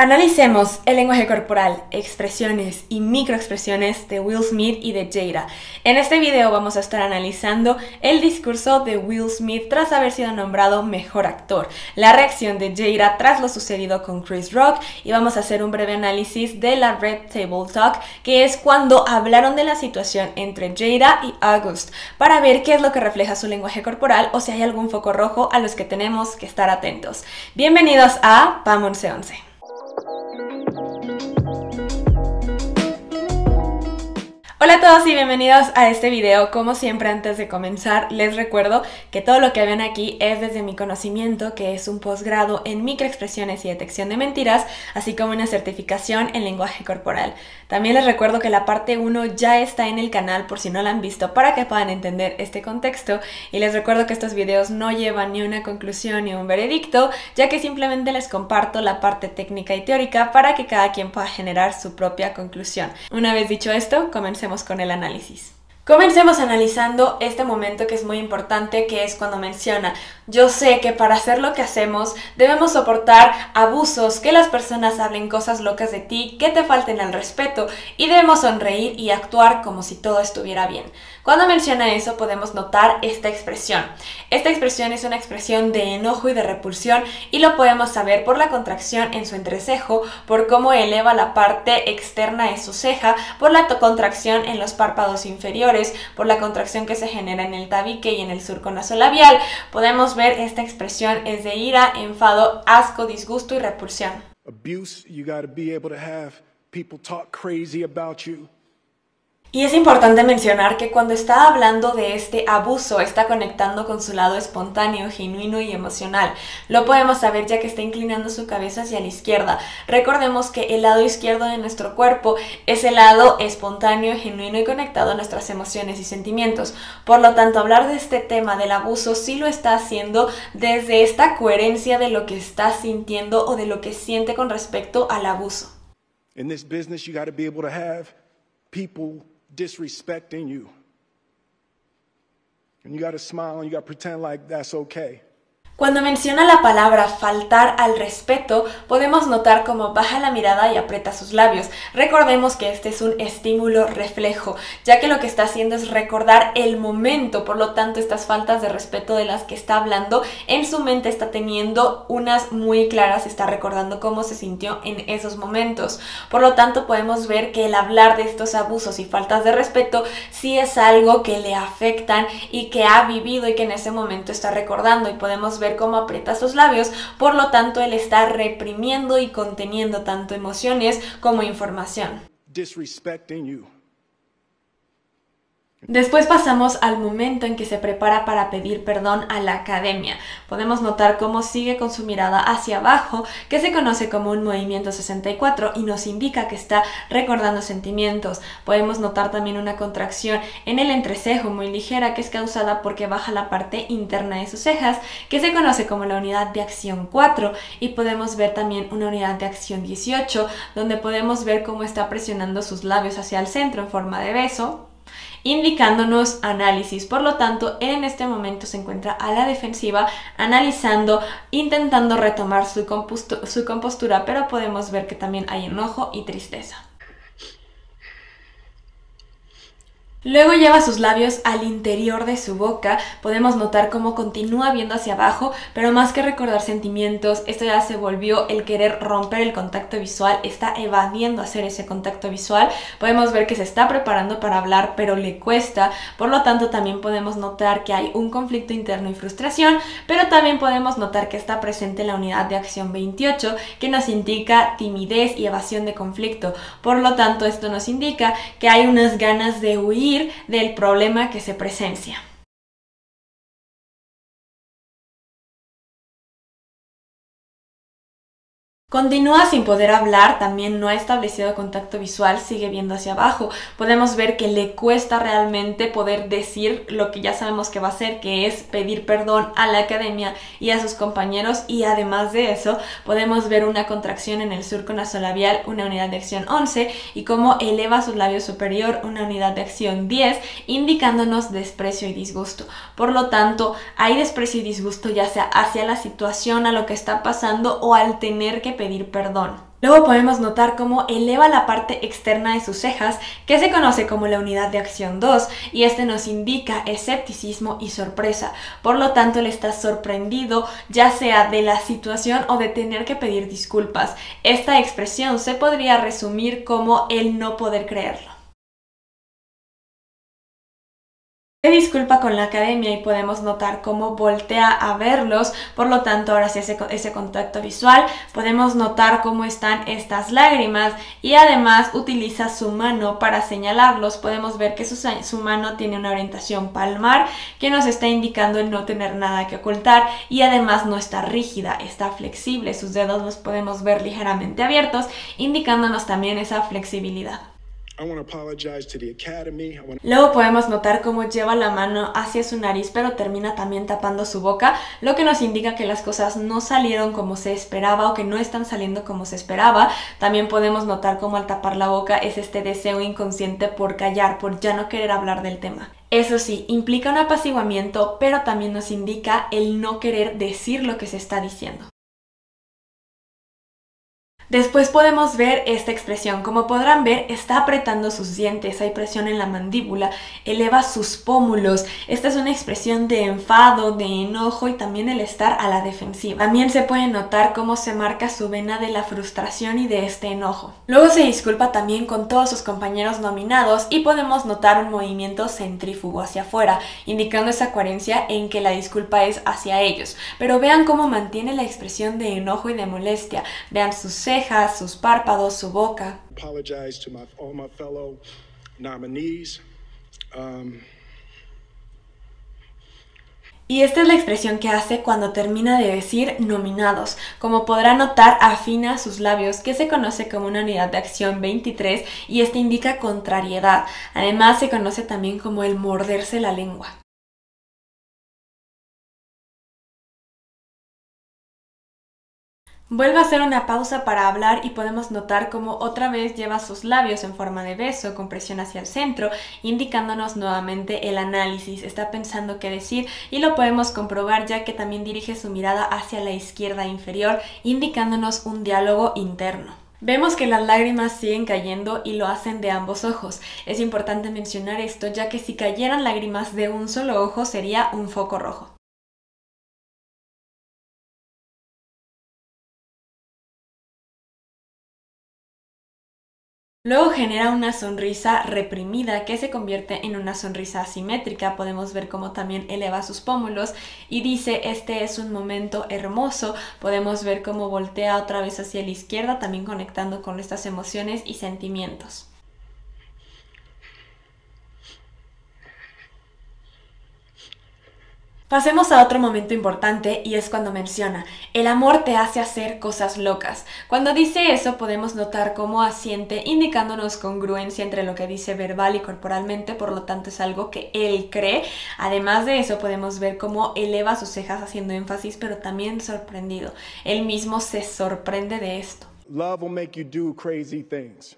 Analicemos el lenguaje corporal, expresiones y microexpresiones de Will Smith y de Jada. En este video vamos a estar analizando el discurso de Will Smith tras haber sido nombrado mejor actor, la reacción de Jada tras lo sucedido con Chris Rock y vamos a hacer un breve análisis de la Red Table Talk, que es cuando hablaron de la situación entre Jada y August, para ver qué es lo que refleja su lenguaje corporal o si hay algún foco rojo a los que tenemos que estar atentos. Bienvenidos a PAM 1111. Hola a todos y bienvenidos a este video. Como siempre, antes de comenzar les recuerdo que todo lo que ven aquí es desde mi conocimiento, que es un posgrado en microexpresiones y detección de mentiras, así como una certificación en lenguaje corporal. También les recuerdo que la parte 1 ya está en el canal por si no la han visto, para que puedan entender este contexto, y les recuerdo que estos videos no llevan ni una conclusión ni un veredicto, ya que simplemente les comparto la parte técnica y teórica para que cada quien pueda generar su propia conclusión. Una vez dicho esto, comencemos con el análisis. Comencemos analizando este momento que es muy importante, que es cuando menciona: yo sé que para hacer lo que hacemos debemos soportar abusos, que las personas hablen cosas locas de ti, que te falten al respeto, y debemos sonreír y actuar como si todo estuviera bien. Cuando menciona eso podemos notar esta expresión. Esta expresión es una expresión de enojo y de repulsión, y lo podemos saber por la contracción en su entrecejo, por cómo eleva la parte externa de su ceja, por la contracción en los párpados inferiores, por la contracción que se genera en el tabique y en el surco nasolabial. Podemos ver esta expresión es de ira, enfado, asco, disgusto y repulsión. Abuse, you gotta be able to have people talk crazy about you. Y es importante mencionar que cuando está hablando de este abuso, está conectando con su lado espontáneo, genuino y emocional. Lo podemos saber ya que está inclinando su cabeza hacia la izquierda. Recordemos que el lado izquierdo de nuestro cuerpo es el lado espontáneo, genuino y conectado a nuestras emociones y sentimientos. Por lo tanto, hablar de este tema del abuso sí lo está haciendo desde esta coherencia de lo que está sintiendo o de lo que siente con respecto al abuso. In this business, you gotta be able to have people disrespecting you. And you gotta smile and you gotta pretend like that's okay. Cuando menciona la palabra faltar al respeto, podemos notar cómo baja la mirada y aprieta sus labios. Recordemos que este es un estímulo reflejo, ya que lo que está haciendo es recordar el momento. Por lo tanto, estas faltas de respeto de las que está hablando, en su mente está teniendo unas muy claras, está recordando cómo se sintió en esos momentos. Por lo tanto, podemos ver que el hablar de estos abusos y faltas de respeto sí es algo que le afectan y que ha vivido y que en ese momento está recordando, y podemos ver cómo aprieta sus labios. Por lo tanto, él está reprimiendo y conteniendo tanto emociones como información. Disrespecting you. Después pasamos al momento en que se prepara para pedir perdón a la academia. Podemos notar cómo sigue con su mirada hacia abajo, que se conoce como un movimiento 64 y nos indica que está recordando sentimientos. Podemos notar también una contracción en el entrecejo muy ligera, que es causada porque baja la parte interna de sus cejas, que se conoce como la unidad de acción 4, y podemos ver también una unidad de acción 18, donde podemos ver cómo está presionando sus labios hacia el centro en forma de beso, indicándonos análisis. Por lo tanto, él en este momento se encuentra a la defensiva, analizando, intentando retomar su compostura, pero podemos ver que también hay enojo y tristeza. Luego lleva sus labios al interior de su boca. Podemos notar cómo continúa viendo hacia abajo, pero más que recordar sentimientos, esto ya se volvió el querer romper el contacto visual, está evadiendo hacer ese contacto visual. Podemos ver que se está preparando para hablar, pero le cuesta. Por lo tanto, también podemos notar que hay un conflicto interno y frustración, pero también podemos notar que está presente la unidad de acción 28, que nos indica timidez y evasión de conflicto. Por lo tanto, esto nos indica que hay unas ganas de huir del problema que se presencia. Continúa sin poder hablar, también no ha establecido contacto visual, sigue viendo hacia abajo. Podemos ver que le cuesta realmente poder decir lo que ya sabemos que va a hacer, que es pedir perdón a la academia y a sus compañeros, y además de eso podemos ver una contracción en el surco nasolabial, una unidad de acción 11, y cómo eleva su labio superior, una unidad de acción 10, indicándonos desprecio y disgusto. Por lo tanto, hay desprecio y disgusto ya sea hacia la situación, a lo que está pasando o al tener que pedir perdón. Luego podemos notar cómo eleva la parte externa de sus cejas, que se conoce como la unidad de acción 2, y este nos indica escepticismo y sorpresa. Por lo tanto, él está sorprendido, ya sea de la situación o de tener que pedir disculpas. Esta expresión se podría resumir como el no poder creerlo. Se disculpa con la academia y podemos notar cómo voltea a verlos, por lo tanto ahora sí ese contacto visual, podemos notar cómo están estas lágrimas y además utiliza su mano para señalarlos. Podemos ver que su mano tiene una orientación palmar que nos está indicando el no tener nada que ocultar y además no está rígida, está flexible, sus dedos los podemos ver ligeramente abiertos, indicándonos también esa flexibilidad. Luego podemos notar cómo lleva la mano hacia su nariz pero termina también tapando su boca, lo que nos indica que las cosas no salieron como se esperaba o que no están saliendo como se esperaba. También podemos notar cómo al tapar la boca es este deseo inconsciente por callar, por ya no querer hablar del tema. Eso sí, implica un apaciguamiento, pero también nos indica el no querer decir lo que se está diciendo. Después podemos ver esta expresión. Como podrán ver, está apretando sus dientes, hay presión en la mandíbula, eleva sus pómulos. Esta es una expresión de enfado, de enojo y también el estar a la defensiva. También se puede notar cómo se marca su vena de la frustración y de este enojo. Luego se disculpa también con todos sus compañeros nominados y podemos notar un movimiento centrífugo hacia afuera, indicando esa coherencia en que la disculpa es hacia ellos. Pero vean cómo mantiene la expresión de enojo y de molestia. Vean sus cejas, sus párpados, su boca. Y esta es la expresión que hace cuando termina de decir nominados. Como podrán notar, afina sus labios, que se conoce como una unidad de acción 23 y este indica contrariedad. Además se conoce también como el morderse la lengua. Vuelve a hacer una pausa para hablar y podemos notar cómo otra vez lleva sus labios en forma de beso con presión hacia el centro, indicándonos nuevamente el análisis. Está pensando qué decir y lo podemos comprobar ya que también dirige su mirada hacia la izquierda inferior, indicándonos un diálogo interno. Vemos que las lágrimas siguen cayendo y lo hacen de ambos ojos. Es importante mencionar esto ya que si cayeran lágrimas de un solo ojo sería un foco rojo. Luego genera una sonrisa reprimida que se convierte en una sonrisa asimétrica. Podemos ver cómo también eleva sus pómulos y dice: este es un momento hermoso. Podemos ver cómo voltea otra vez hacia la izquierda, también conectando con estas emociones y sentimientos. Pasemos a otro momento importante y es cuando menciona: el amor te hace hacer cosas locas. Cuando dice eso podemos notar cómo asiente, indicándonos congruencia entre lo que dice verbal y corporalmente, por lo tanto es algo que él cree. Además de eso podemos ver cómo eleva sus cejas haciendo énfasis, pero también sorprendido. Él mismo se sorprende de esto. Love will make you do crazy things.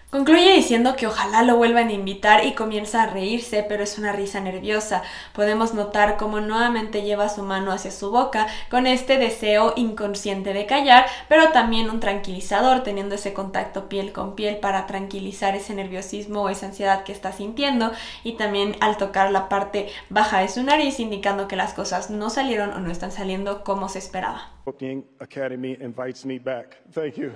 Concluye diciendo que ojalá lo vuelvan a invitar y comienza a reírse, pero es una risa nerviosa. Podemos notar cómo nuevamente lleva su mano hacia su boca con este deseo inconsciente de callar, pero también un tranquilizador, teniendo ese contacto piel con piel para tranquilizar ese nerviosismo o esa ansiedad que está sintiendo, y también al tocar la parte baja de su nariz, indicando que las cosas no salieron o no están saliendo como se esperaba. Booking Academy invites me back. Thank you.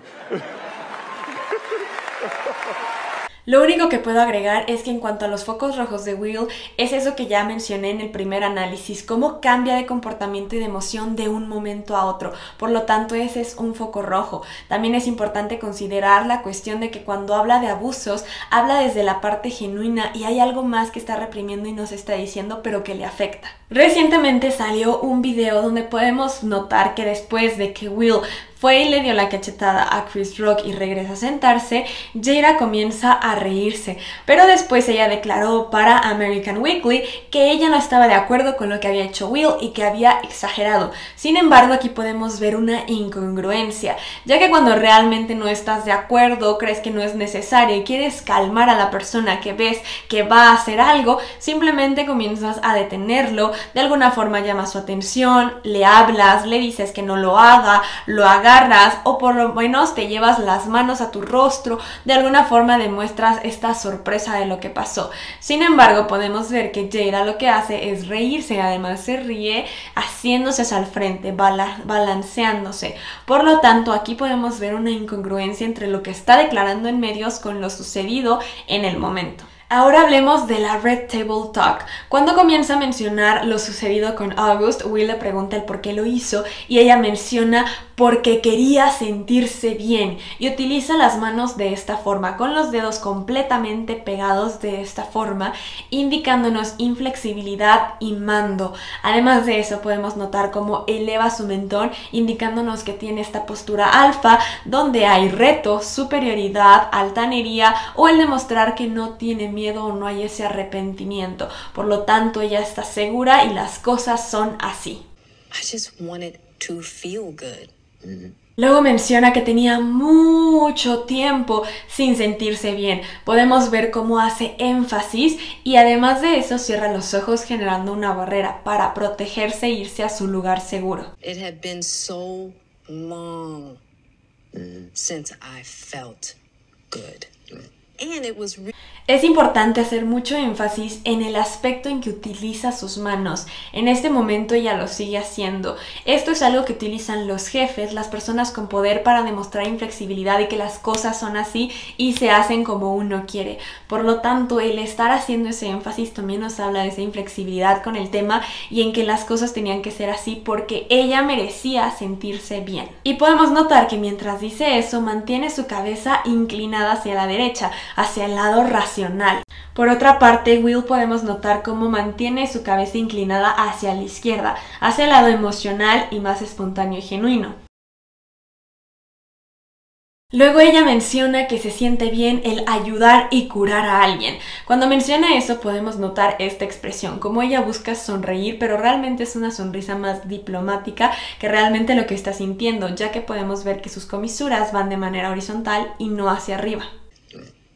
Lo único que puedo agregar es que en cuanto a los focos rojos de Will, es eso que ya mencioné en el primer análisis, cómo cambia de comportamiento y de emoción de un momento a otro. Por lo tanto, ese es un foco rojo. También es importante considerar la cuestión de que cuando habla de abusos, habla desde la parte genuina y hay algo más que está reprimiendo y nos está diciendo, pero que le afecta. Recientemente salió un video donde podemos notar que después de que Will fue y le dio la cachetada a Chris Rock y regresa a sentarse, Jada comienza a reírse, pero después ella declaró para American Weekly que ella no estaba de acuerdo con lo que había hecho Will y que había exagerado. Sin embargo, aquí podemos ver una incongruencia, ya que cuando realmente no estás de acuerdo, crees que no es necesario y quieres calmar a la persona que ves que va a hacer algo, simplemente comienzas a detenerlo, de alguna forma llamas su atención, le hablas, le dices que no lo haga, lo haga agarras o por lo menos te llevas las manos a tu rostro, de alguna forma demuestras esta sorpresa de lo que pasó. Sin embargo, podemos ver que Jada lo que hace es reírse, además se ríe haciéndose hacia el frente, balanceándose. Por lo tanto, aquí podemos ver una incongruencia entre lo que está declarando en medios con lo sucedido en el momento. Ahora hablemos de la Red Table Talk. Cuando comienza a mencionar lo sucedido con August, Will le pregunta el por qué lo hizo y ella menciona porque quería sentirse bien y utiliza las manos de esta forma, con los dedos completamente pegados de esta forma, indicándonos inflexibilidad y mando. Además de eso, podemos notar cómo eleva su mentón, indicándonos que tiene esta postura alfa, donde hay reto, superioridad, altanería o el demostrar que no tiene miedo o no hay ese arrepentimiento. Por lo tanto, ella está segura y las cosas son así. I just wanted to feel good. Luego menciona que tenía mucho tiempo sin sentirse bien. Podemos ver cómo hace énfasis y además de eso cierra los ojos generando una barrera para protegerse e irse a su lugar seguro. It had been so long since I felt good. And it was Es importante hacer mucho énfasis en el aspecto en que utiliza sus manos. En este momento ella lo sigue haciendo. Esto es algo que utilizan los jefes, las personas con poder, para demostrar inflexibilidad y que las cosas son así y se hacen como uno quiere. Por lo tanto, el estar haciendo ese énfasis también nos habla de esa inflexibilidad con el tema y en que las cosas tenían que ser así porque ella merecía sentirse bien. Y podemos notar que mientras dice eso, mantiene su cabeza inclinada hacia la derecha, hacia el lado racional. Por otra parte, Will podemos notar cómo mantiene su cabeza inclinada hacia la izquierda, hacia el lado emocional y más espontáneo y genuino. Luego ella menciona que se siente bien el ayudar y curar a alguien. Cuando menciona eso podemos notar esta expresión, como ella busca sonreír, pero realmente es una sonrisa más diplomática que realmente lo que está sintiendo, ya que podemos ver que sus comisuras van de manera horizontal y no hacia arriba.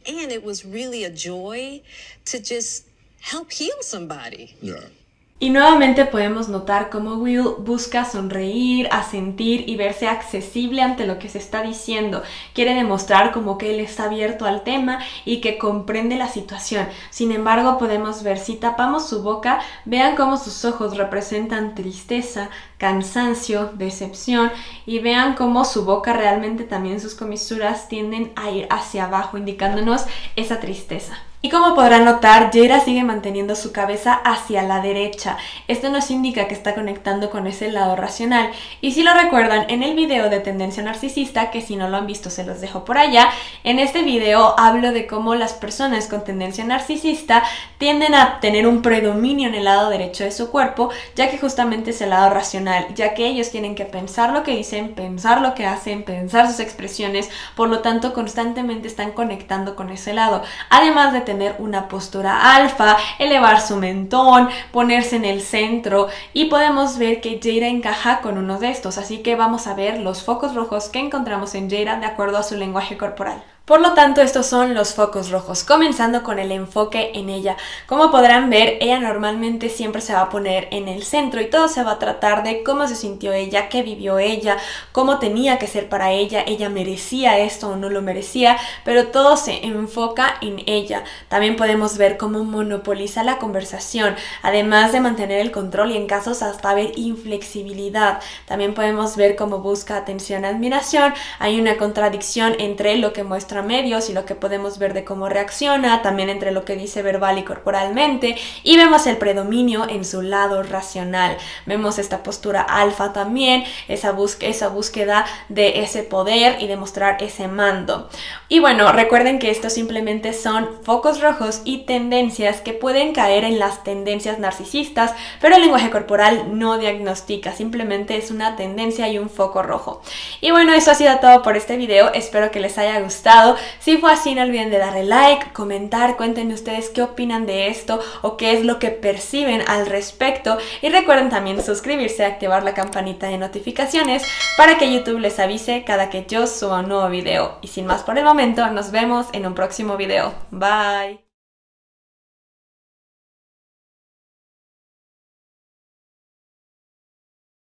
And it was really a joy to just help heal somebody. Yeah. Y nuevamente podemos notar cómo Will busca sonreír, asentir y verse accesible ante lo que se está diciendo. Quiere demostrar como que él está abierto al tema y que comprende la situación. Sin embargo, podemos ver, si tapamos su boca, vean cómo sus ojos representan tristeza, cansancio, decepción, y vean cómo su boca realmente también, sus comisuras tienden a ir hacia abajo, indicándonos esa tristeza. Y como podrán notar, Jada sigue manteniendo su cabeza hacia la derecha. Esto nos indica que está conectando con ese lado racional. Y si lo recuerdan, en el video de Tendencia Narcisista, que si no lo han visto se los dejo por allá, en este video hablo de cómo las personas con tendencia narcisista tienden a tener un predominio en el lado derecho de su cuerpo, ya que justamente es el lado racional, ya que ellos tienen que pensar lo que dicen, pensar lo que hacen, pensar sus expresiones, por lo tanto constantemente están conectando con ese lado. Además de tener una postura alfa, elevar su mentón, ponerse en el centro, y podemos ver que Jada encaja con uno de estos, así que vamos a ver los focos rojos que encontramos en Jada de acuerdo a su lenguaje corporal. Por lo tanto, estos son los focos rojos, comenzando con el enfoque en ella. Como podrán ver, ella normalmente siempre se va a poner en el centro y todo se va a tratar de cómo se sintió ella, qué vivió ella, cómo tenía que ser para ella merecía esto o no lo merecía, pero todo se enfoca en ella. También podemos ver cómo monopoliza la conversación, además de mantener el control y en casos hasta ver inflexibilidad. También podemos ver cómo busca atención, admiración. Hay una contradicción entre lo que muestra medios y lo que podemos ver de cómo reacciona, también entre lo que dice verbal y corporalmente, y vemos el predominio en su lado racional. Vemos esta postura alfa también, esa búsqueda de ese poder y demostrar ese mando. Y bueno, recuerden que estos simplemente son focos rojos y tendencias que pueden caer en las tendencias narcisistas, pero el lenguaje corporal no diagnostica, simplemente es una tendencia y un foco rojo. Y bueno, eso ha sido todo por este video, espero que les haya gustado. Si fue así, no olviden de darle like, comentar, cuéntenme ustedes qué opinan de esto o qué es lo que perciben al respecto, y recuerden también suscribirse y activar la campanita de notificaciones para que YouTube les avise cada que yo suba un nuevo video. Y sin más por el momento, nos vemos en un próximo video. Bye.